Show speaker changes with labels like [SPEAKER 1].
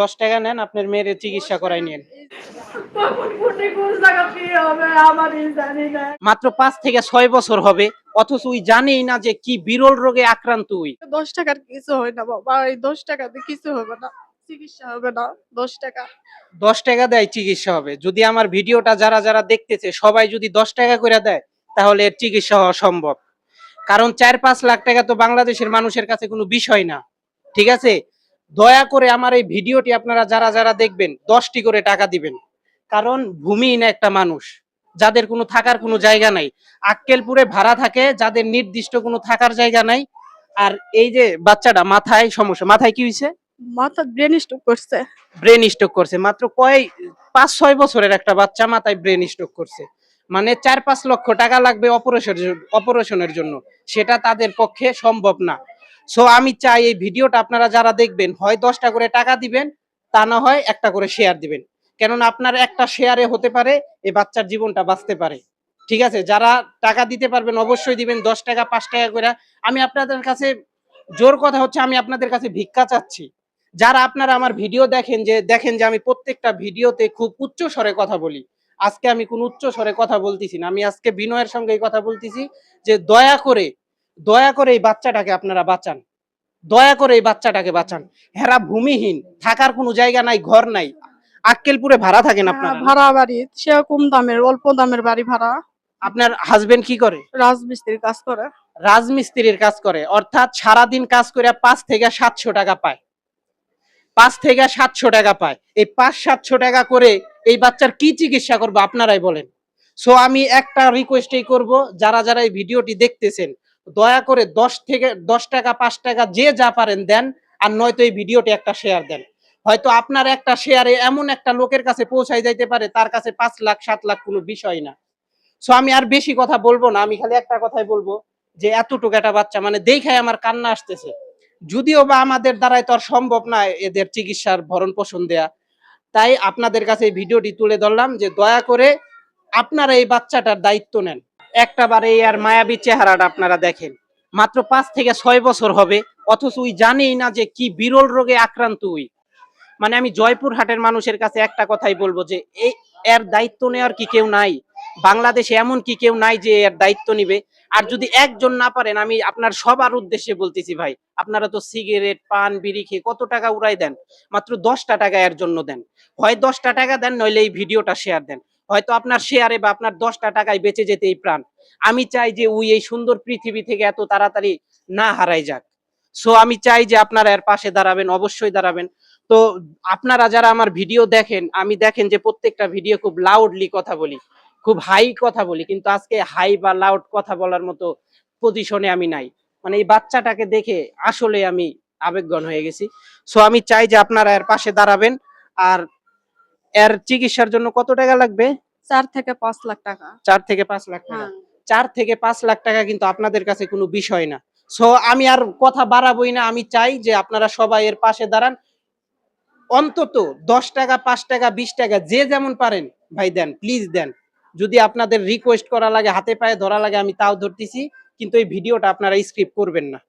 [SPEAKER 1] 10 টাকা নেন, আপনার মেয়ের চিকিৎসা করাই নিন। মাত্র 5 থেকে 6 বছর হবে, অথচ ওই জানেই না যে কি বিরল রোগে আক্রান্ত ওই।
[SPEAKER 2] 10 টাকার কিছু হয় না বাবা, এই 10 টাকাতে কিছু হবে না, চিকিৎসা হবে না। 10 টাকা
[SPEAKER 1] 10 টাকা দেয় চিকিৎসা হবে। যদি আমার ভিডিওটা যারা যারা দেখতেছে সবাই যদি 10 টাকা করে দেয়, তাহলে এর চিকিৎসা হওয়া সম্ভব। কারণ 4-5 লাখ টাকা তো বাংলাদেশের মানুষের কাছে কোনো বিষয় না। ঠিক আছে, দয়া করে আমার এই ভিডিওটি আপনারা যারা যারা দেখবেন 10টি করে টাকা দিবেন। কারণ ভূমিহীন একটা মানুষ, যাদের কোনো থাকার কোনো জায়গা নাই, আক্কেলপুরে ভাড়া থাকে, যাদের নির্দিষ্ট কোনো থাকার জায়গা নাই। আর এই যে বাচ্চাটা মাথায় সমস্যা, মাথায় কি হয়েছে?
[SPEAKER 2] মাথা ব্রেন স্ট্রোক করছে।
[SPEAKER 1] ব্রেন স্ট্রোক করছে। মাত্র 5-6 বছরের একটা বাচ্চা মাথায় ব্রেন স্ট্রোক করছে। মানে 4-5 লক্ষ টাকা লাগবে অপারেশনের জন্য, সেটা তাদের পক্ষে সম্ভব না। সো আমি চাই এই ভিডিওটা আপনারা যারা দেখবেন, হয় 10টা করে টাকা দিবেন, তা না হয় একটা করে শেয়ার দিবেন। কেননা আপনার একটা শেয়ারে হতে পারে এই বাচ্চার জীবনটা বাঁচতে পারে। ঠিক আছে, যারা টাকা দিতে পারবেন অবশ্যই দিবেন, 10 টাকা 5 টাকা করে। আমি আপনাদের কাছে, জোর কথা হচ্ছে আমি আপনাদের কাছে ভিক্ষা চাচ্ছি। যারা আপনারা আমার ভিডিও দেখেন যে আমি প্রত্যেকটা ভিডিওতে খুব উচ্চ স্বরে কথা বলি। আজকে আমি কোন উচ্চ স্বরে কথা বলতেছি না, আমি আজকে বিনয়ের সঙ্গে এই কথা বলতেছি যে দয়া করে এই বাচ্চাটাকে আপনারা বাঁচান। দয়া করে এই বাচ্চাটাকে বাঁচান। হেরা ভূমিহীন, থাকার কোনো জায়গা নাই, ঘর নাই। আক্কেলপুরে ভাড়া থাকেন আপনারা?
[SPEAKER 2] ভাড়া বাড়ি, সে কম দামের, অল্প দামের বাড়ি ভাড়া।
[SPEAKER 1] আপনার হাজবেন্ড কি করে?
[SPEAKER 2] রাজমিস্ত্রির কাজ করে।
[SPEAKER 1] রাজমিস্ত্রির কাজ করে, অর্থাৎ সারাদিন কাজ করে 5 থেকে 700 টাকা পায়। 5 থেকে 700 টাকা পায়। এই 500-700 টাকা করে এই বাচ্চার কি চিকিৎসা করবো আপনারাই বলেন। সো আমি একটা রিকোয়েস্টই করব, যারা যারা এই ভিডিওটি দেখতেছেন, দয়া করে 10 টাকা 5 টাকা যে যা পারেন দেন, আর নয়তো এই ভিডিওটি একটা শেয়ার দেন। হয়তো আপনার একটা শেয়ারে এমন একটা লোকের কাছে পৌঁছায় যাইতে পারে, তার কাছে 5 লাখ 7 লাখ কোনো বিষয় না। সো আমি আর বেশি কথা বলবো না, আমি খালি একটা কথাই বলবো যে এতটুকু একটা বাচ্চা, মানে দেখাই আমার কান্না আসতেছে। যদিও বা আমাদের দ্বারাই তো আর সম্ভব না এদের চিকিৎসার ভরণ পোষণ দেয়া, তাই আপনাদের কাছে এই ভিডিওটি তুলে ধরলাম যে দয়া করে আপনারা এই বাচ্চাটার দায়িত্ব নেন। একটাবার এই আর মায়াবী চেহারাটা আপনারা দেখেন। মাত্র 5 থেকে 6 বছর হবে, অথচ ওই জানেই না যে কি বিরল রোগে আক্রান্ত ওই। মানে আমি জয়পুরহাটের মানুষের কাছে একটা কথাই বলবো যে এর দায়িত্ব নেওয়ার কি কেউ নাই? বাংলাদেশে এমন কি কেউ নাই যে এর দায়িত্ব নিবে? আর যদি একজন না পারেন, আমি আপনার সবার উদ্দেশ্যে বলতেছি ভাই, আপনারা তো সিগারেট পান বিড়ি খেয়ে কত টাকা উড়াই দেন, মাত্র 10টা টাকা এর জন্য দেন। হয় 10টা টাকা দেন, নইলে এই ভিডিওটা শেয়ার দেন। হয়তো আপনার শেয়ারে বা আপনার 10টা টাকায় বেঁচে যেতে এই প্রাণ। আমি চাই যে ওই এই সুন্দর পৃথিবী থেকে এত তাড়াতাড়ি না হারাই যাক। সো আমি চাই যে আপনারা এর পাশে দাঁড়াবেন, অবশ্যই দাঁড়াবেন। তো আপনারা যারা আমার ভিডিও দেখেন, আমি দেখেন যে প্রত্যেকটা ভিডিও খুব লাউডলি কথা বলি, খুব হাই কথা বলি, কিন্তু আজকে হাই বা লাউড কথা বলার মতো পজিশনে আমি নাই। মানে এই বাচ্চাটাকে দেখে আসলে আমি আবেগঘন হয়ে গেছি। সো আমি চাই যে আপনারা এর পাশে দাঁড়াবেন। আর এর চিকিৎসার জন্য কত টাকা লাগবে?
[SPEAKER 2] 4 থেকে 5 লাখ টাকা।
[SPEAKER 1] 4 থেকে 5 লাখ টাকা।
[SPEAKER 2] হ্যাঁ।
[SPEAKER 1] 4 থেকে 5 লাখ টাকা কিন্তু আপনাদের কাছে কোনো বিষয় না। সো আমি আর কথা বাড়াবোই না, আমি চাই যে আপনারা সবাই এর পাশে দাঁড়ান। অন্তত 10 টাকা 5 টাকা 20 টাকা যে যেমন পারেন ভাই দেন, প্লিজ দেন। যদি আপনাদের রিকোয়েস্ট করা লাগে, হাতে পায়ে ধরা লাগে, আমি তাও ধরতেছি, কিন্তু এই ভিডিওটা আপনারা স্কিপ করবেন না।